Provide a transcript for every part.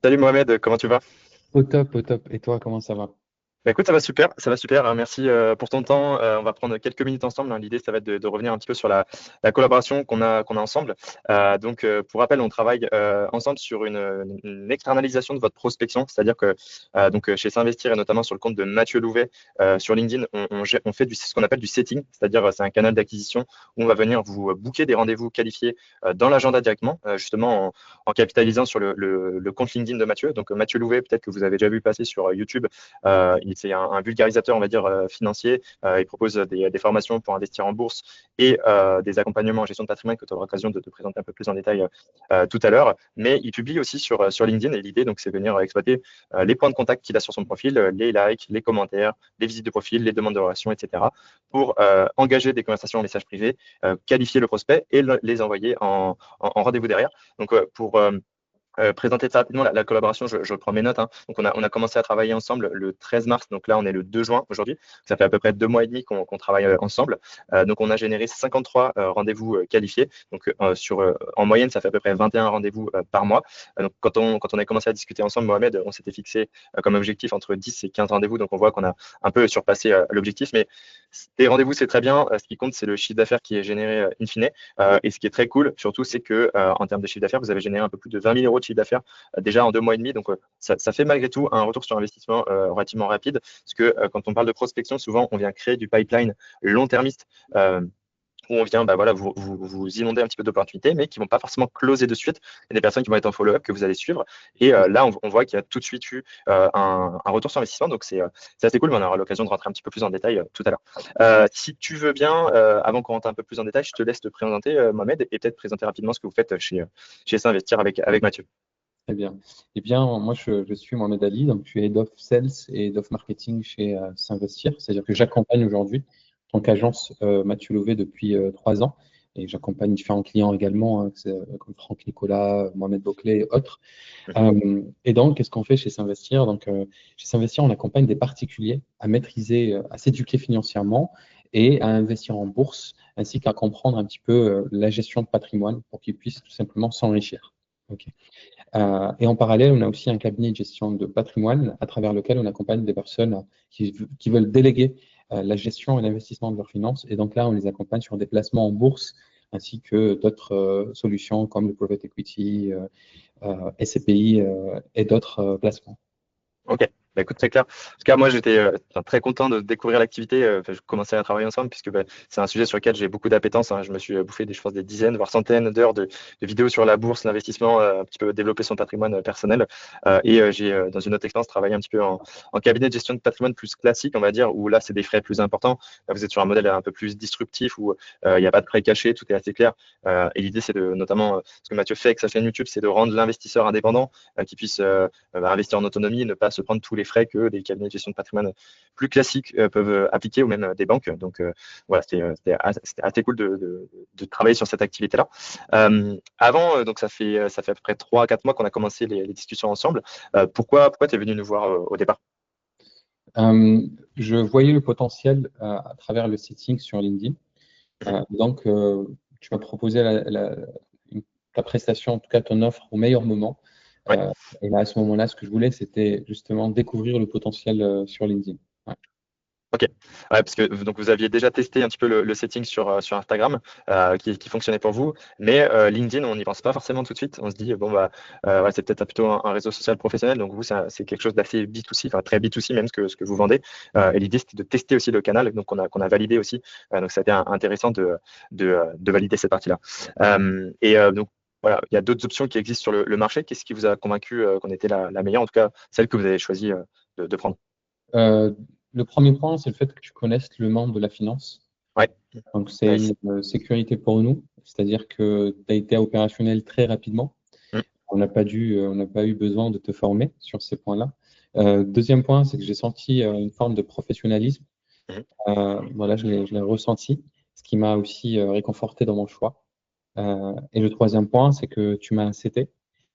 Salut Mohamed, comment tu vas? Au top, au top. Et toi, comment ça va? Bah écoute, ça va super, hein. Merci pour ton temps. On va prendre quelques minutes ensemble, hein. L'idée, ça va être de revenir un petit peu sur la collaboration qu'on a ensemble. Pour rappel, on travaille ensemble sur une externalisation de votre prospection, c'est-à-dire que chez S'investir et notamment sur le compte de Mathieu Louvet sur LinkedIn, on fait ce qu'on appelle du setting, c'est-à-dire c'est un canal d'acquisition où on va venir vous booker des rendez-vous qualifiés dans l'agenda directement, justement en capitalisant sur le compte LinkedIn de Mathieu. Donc Mathieu Louvet, peut-être que vous avez déjà vu passer sur YouTube. C'est un vulgarisateur, on va dire, financier. Il propose des formations pour investir en bourse et des accompagnements en gestion de patrimoine que tu auras l'occasion de te présenter un peu plus en détail tout à l'heure. Mais il publie aussi sur LinkedIn et l'idée, donc, c'est venir exploiter les points de contact qu'il a sur son profil, les likes, les commentaires, les visites de profil, les demandes de relations, etc. pour engager des conversations en message privé, qualifier le prospect et les envoyer en rendez-vous derrière. Pour présenter très rapidement la collaboration, je prends mes notes, hein. Donc, on a commencé à travailler ensemble le 13 mars. Donc là, on est le 2 juin aujourd'hui. Ça fait à peu près 2 mois et demi qu'on travaille ensemble. Donc, on a généré 53 rendez-vous qualifiés. En moyenne, ça fait à peu près 21 rendez-vous par mois. Donc, quand on a commencé à discuter ensemble, Mohamed, on s'était fixé comme objectif entre 10 et 15 rendez-vous. Donc, on voit qu'on a un peu surpassé l'objectif. Mais les rendez-vous, c'est très bien. Ce qui compte, c'est le chiffre d'affaires qui est généré in fine. Et ce qui est très cool, surtout, c'est que en termes de chiffre d'affaires, vous avez généré un peu plus de 20 000 euros de chiffre d'affaires déjà en 2 mois et demi. Donc, ça fait malgré tout un retour sur investissement relativement rapide. Parce que quand on parle de prospection, souvent, on vient créer du pipeline long-termiste. Où on vient voilà, vous inonder un petit peu d'opportunités, mais qui ne vont pas forcément closer de suite. Il y a des personnes qui vont être en follow-up que vous allez suivre. Et là, on voit qu'il y a tout de suite eu un retour sur investissement. Donc, c'est assez cool, mais on aura l'occasion de rentrer un petit peu plus en détail tout à l'heure. Si tu veux bien, avant qu'on rentre un peu plus en détail, je te laisse te présenter, Mohamed, et peut-être présenter rapidement ce que vous faites chez S'investir avec Mathieu. Très bien. Eh bien, moi, je suis Mohamed Ali, donc je suis Head of Sales et Head of Marketing chez S'investir. C'est-à-dire que j'accompagne aujourd'hui, en tant qu'agence Mathieu Lové depuis 3 ans, et j'accompagne différents clients également, hein, comme Franck Nicolas, Mohamed Boclet et autres. Mhm. Et donc, qu'est-ce qu'on fait chez S'investir? Donc, chez S'investir, on accompagne des particuliers à maîtriser, à s'éduquer financièrement et à investir en bourse, ainsi qu'à comprendre un petit peu la gestion de patrimoine pour qu'ils puissent tout simplement s'enrichir. Ok. Et en parallèle, on a aussi un cabinet de gestion de patrimoine à travers lequel on accompagne des personnes qui veulent déléguer la gestion et l'investissement de leurs finances. Et donc là, on les accompagne sur des placements en bourse ainsi que d'autres solutions comme le private equity, SCPI et d'autres placements. Ok, bah, écoute, c'est clair. En tout cas, moi, j'étais très content de découvrir l'activité. Je commençais à travailler ensemble puisque c'est un sujet sur lequel j'ai beaucoup d'appétence, hein. Je me suis bouffé je pense, des dizaines, voire centaines d'heures de vidéos sur la bourse, l'investissement, un petit peu développer son patrimoine personnel. J'ai, dans une autre expérience, travaillé un petit peu en cabinet de gestion de patrimoine plus classique, on va dire, où là, c'est des frais plus importants. Là, vous êtes sur un modèle un peu plus disruptif où il n'y a pas de frais cachés, tout est assez clair. Et l'idée, c'est notamment, ce que Mathieu fait avec sa chaîne YouTube, c'est de rendre l'investisseur indépendant, qui puisse investir en autonomie et ne pas se prendre tous les frais que des cabinets de gestion de patrimoine plus classiques peuvent appliquer ou même des banques. Donc voilà, c'était assez cool de travailler sur cette activité-là. Avant, donc ça fait à peu près 3 à 4 mois qu'on a commencé les discussions ensemble. Pourquoi tu es venu nous voir au départ? Euh, je voyais le potentiel à travers le setting sur LinkedIn. Mhm. Tu m'as proposé ta prestation, en tout cas ton offre au meilleur moment. Ouais. Euh, et là, à ce moment-là, ce que je voulais, c'était justement découvrir le potentiel sur LinkedIn. Ouais. Ok. Ouais, parce que donc vous aviez déjà testé un petit peu le setting sur Instagram qui fonctionnait pour vous, mais LinkedIn, on n'y pense pas forcément tout de suite. On se dit, bon, bah, ouais, c'est peut-être plutôt un réseau social professionnel. Donc vous, c'est quelque chose d'assez B2C, enfin très B2C même ce que vous vendez. Et l'idée, c'était de tester aussi le canal, donc qu'on a validé aussi. Donc ça a été intéressant de valider cette partie-là. Donc voilà, il y a d'autres options qui existent sur le marché. Qu'est-ce qui vous a convaincu qu'on était la meilleure, en tout cas celle que vous avez choisi de prendre? Euh, le premier point, c'est le fait que tu connaisses le monde de la finance. Ouais, Donc, c'est une nice. sécurité pour nous, c'est-à-dire que tu as été opérationnel très rapidement. Mm. On n'a pas eu besoin de te former sur ces points-là. Deuxième point, c'est que j'ai senti une forme de professionnalisme. Mhm. Voilà, je l'ai ressenti, ce qui m'a aussi réconforté dans mon choix. Et le troisième point, c'est que tu m'as incité.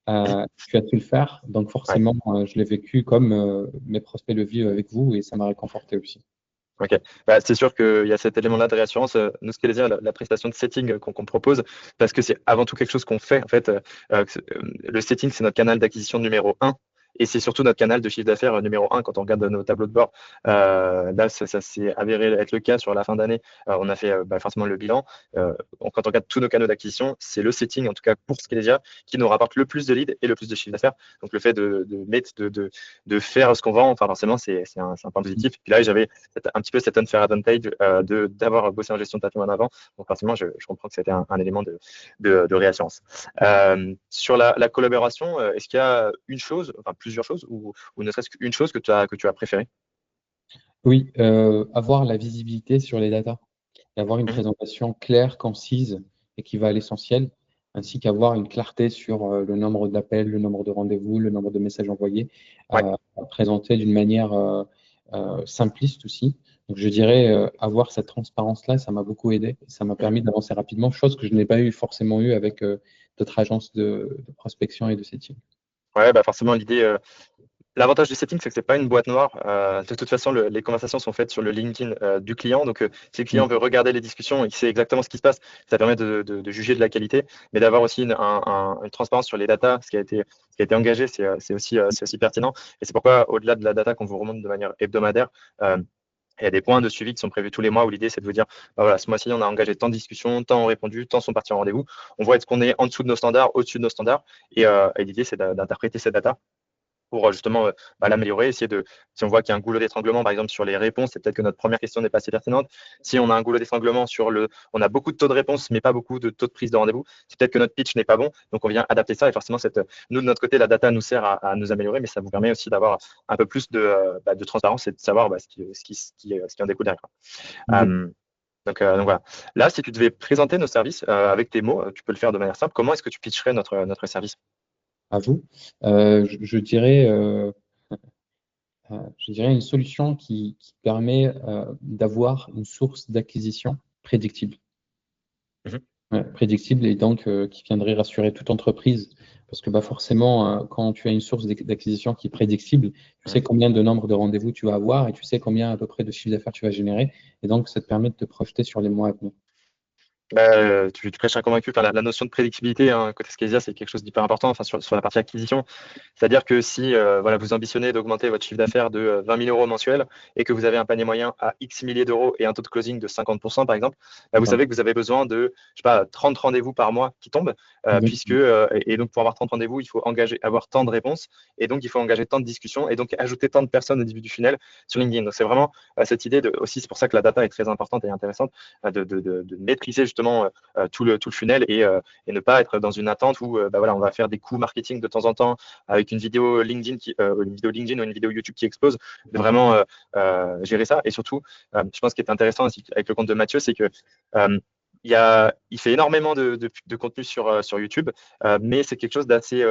Tu as pu le faire, donc Ouais. forcément, je l'ai vécu comme mes prospects le vivent avec vous et ça m'a réconforté aussi. Ok. Bah, c'est sûr qu'il y a cet élément-là de réassurance. Nous, ce qu'elle dire, la prestation de setting qu'on propose, parce que c'est avant tout quelque chose qu'on fait. En fait, le setting, c'est notre canal d'acquisition numéro un. Et c'est surtout notre canal de chiffre d'affaires numéro un quand on regarde nos tableaux de bord. Là, ça s'est avéré être le cas sur la fin d'année. On a fait forcément le bilan. Quand on regarde tous nos canaux d'acquisition, c'est le setting, en tout cas pour Skelésia, qui nous rapporte le plus de leads et le plus de chiffre d'affaires. Donc le fait de faire ce qu'on vend, enfin forcément, c'est un point positif. Puis là, j'avais un petit peu cet unfair advantage d'avoir bossé en gestion de patrimoine avant. Donc forcément, je comprends que c'était un élément de réassurance. Sur la collaboration, est-ce qu'il y a une chose, enfin plusieurs choses, ou ne serait-ce qu'une chose que tu as préférée? Oui, avoir la visibilité sur les datas, et avoir une Mhm. présentation claire, concise et qui va à l'essentiel, ainsi qu'avoir une clarté sur le nombre d'appels, le nombre de rendez-vous, le nombre de messages envoyés, Ouais. à présenter d'une manière simpliste aussi. Donc je dirais avoir cette transparence-là, ça m'a beaucoup aidé. Ça m'a Mhm. permis d'avancer rapidement, chose que je n'ai pas forcément eu avec d'autres agences de prospection et de setting. Ouais, bah forcément, l'avantage du setting, c'est que c'est pas une boîte noire. De toute façon, les conversations sont faites sur le LinkedIn du client. Donc, si le client Mm. veut regarder les discussions et qu'il sait exactement ce qui se passe, ça permet de juger de la qualité, mais d'avoir aussi une transparence sur les datas, ce qui a été engagé, c'est aussi pertinent. Et c'est pourquoi, au-delà de la data qu'on vous remonte de manière hebdomadaire, il y a des points de suivi qui sont prévus tous les mois où l'idée, c'est de vous dire, bah voilà, ce mois-ci, on a engagé tant de discussions, tant ont répondu, tant sont partis en rendez-vous. On voit est-ce qu'on est en dessous de nos standards, au-dessus de nos standards. Et l'idée, c'est d'interpréter ces datas pour justement l'améliorer, essayer si on voit qu'il y a un goulot d'étranglement, par exemple, sur les réponses, c'est peut-être que notre première question n'est pas assez pertinente. Si on a un goulot d'étranglement on a beaucoup de taux de réponse, mais pas beaucoup de taux de prise de rendez-vous, c'est peut-être que notre pitch n'est pas bon. Donc, on vient adapter ça et forcément, nous, de notre côté, la data nous sert à nous améliorer, mais ça vous permet aussi d'avoir un peu plus de transparence et de savoir ce qui en découle derrière. Euh, donc voilà. Là, si tu devais présenter nos services avec tes mots, tu peux le faire de manière simple. Comment est-ce que tu pitcherais notre service? À vous. Je dirais une solution qui permet d'avoir une source d'acquisition prédictible. Mhm. Ouais, prédictible et donc qui viendrait rassurer toute entreprise. Parce que bah, forcément, quand tu as une source d'acquisition qui est prédictible, tu sais combien de nombre de rendez-vous tu vas avoir et tu sais combien à peu près de chiffre d'affaires tu vas générer. Et donc, ça te permet de te projeter sur les mois à venir. Tu prêches un convaincu. Enfin, la notion de prédictibilité, hein, côté Skesia, c'est quelque chose d'hyper important, enfin, sur la partie acquisition. C'est-à-dire que si voilà, vous ambitionnez d'augmenter votre chiffre d'affaires de 20 000 euros mensuels et que vous avez un panier moyen à X milliers d'euros et un taux de closing de 50%, par exemple, bah, C'est vous ça. savez que vous avez besoin de, je sais pas, 30 rendez-vous par mois qui tombent, Exactement. et donc pour avoir 30 rendez-vous, il faut avoir tant de réponses, et donc il faut engager tant de discussions, et donc ajouter tant de personnes au début du funnel sur LinkedIn. Donc c'est vraiment cette idée aussi, c'est pour ça que la data est très importante et intéressante, de maîtriser justement tout le funnel et ne pas être dans une attente où voilà, on va faire des coûts marketing de temps en temps avec une vidéo LinkedIn ou une vidéo YouTube qui explose, de Ouais. vraiment gérer ça. Et surtout, je pense qu'il est intéressant aussi avec le compte de Mathieu, c'est que il fait énormément de contenu sur YouTube, mais c'est quelque chose d'assez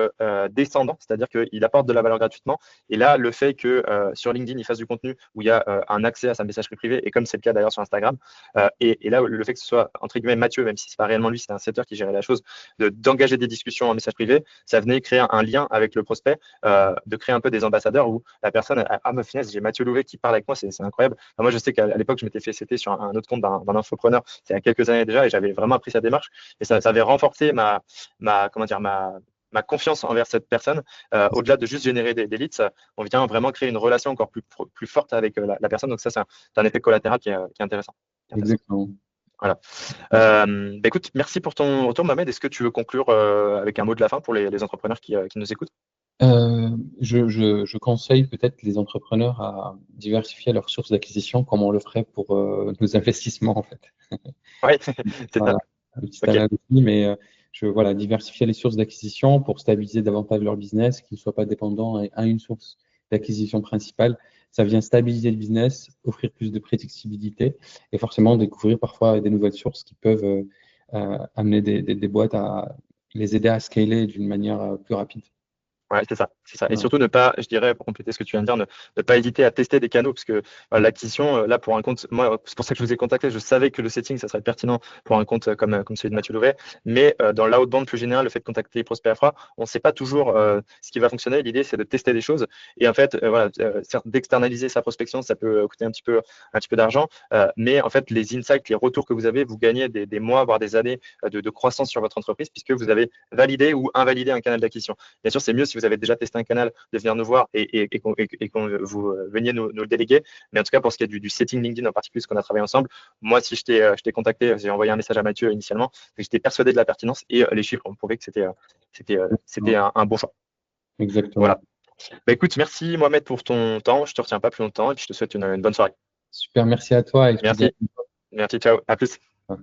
descendant, c'est-à-dire qu'il apporte de la valeur gratuitement. Et là, le fait que sur LinkedIn, il fasse du contenu où il y a un accès à sa messagerie privée, et comme c'est le cas d'ailleurs sur Instagram, et là, le fait que ce soit entre guillemets Mathieu, même si c'est pas réellement lui, c'est un setter qui gérait la chose, d'engager des discussions en message privé, ça venait créer un lien avec le prospect, de créer un peu des ambassadeurs où la personne, ah, ma finesse, j'ai Mathieu Louvet qui parle avec moi, c'est incroyable. Enfin, moi, je sais qu'à l'époque, je m'étais fait CT sur un autre compte d'un infopreneur, c'est il y a quelques années déjà, et j'avais vraiment appris sa démarche, et ça avait renforcé comment dire, ma confiance envers cette personne. Au-delà de juste générer des leads, on vient vraiment créer une relation encore plus forte avec la personne. Donc ça, c'est un effet collatéral qui est intéressant. Qui est intéressant. Exactement. Voilà. Écoute, merci pour ton retour, Mohamed. Est-ce que tu veux conclure avec un mot de la fin pour les entrepreneurs qui nous écoutent? Je conseille peut-être les entrepreneurs à diversifier leurs sources d'acquisition comme on le ferait pour nos investissements en fait. Oui, c'est ça. Voilà, une petite Ok. analogie, mais voilà, diversifier les sources d'acquisition pour stabiliser davantage leur business, qu'ils ne soient pas dépendants à une source d'acquisition principale. Ça vient stabiliser le business, offrir plus de prédictibilité et forcément découvrir parfois des nouvelles sources qui peuvent amener des boîtes à les aider à scaler d'une manière plus rapide. Ouais, c'est ça, c'est ça. Et Voilà. surtout ne pas, je dirais, pour compléter ce que tu viens de dire, ne pas hésiter à tester des canaux, parce que l'acquisition, là, pour un compte, moi, c'est pour ça que je vous ai contacté, je savais que le setting, ça serait pertinent pour un compte comme celui de Mathieu Louvet, mais dans l'outbound plus général, le fait de contacter Prosper Afra, on ne sait pas toujours ce qui va fonctionner. L'idée, c'est de tester des choses. Et en fait, voilà, certes, d'externaliser sa prospection, ça peut coûter un petit peu d'argent, mais en fait, les insights, les retours que vous avez, vous gagnez des mois, voire des années de croissance sur votre entreprise, puisque vous avez validé ou invalidé un canal d'acquisition. Bien sûr, c'est mieux si vous avez déjà testé un canal de venir nous voir et qu'on vous veniez nous le déléguer. Mais en tout cas, pour ce qui est du setting LinkedIn en particulier, ce qu'on a travaillé ensemble, moi, si je t'ai contacté, j'ai envoyé un message à Mathieu initialement, et j'étais persuadé de la pertinence et les chiffres ont prouvé que c'était un bon choix. Exactement. Voilà. Bah, écoute, merci Mohamed pour ton temps. Je te retiens pas plus longtemps et puis je te souhaite une bonne soirée. Super, merci à toi et je te dis Merci. Merci. Ciao. À plus. à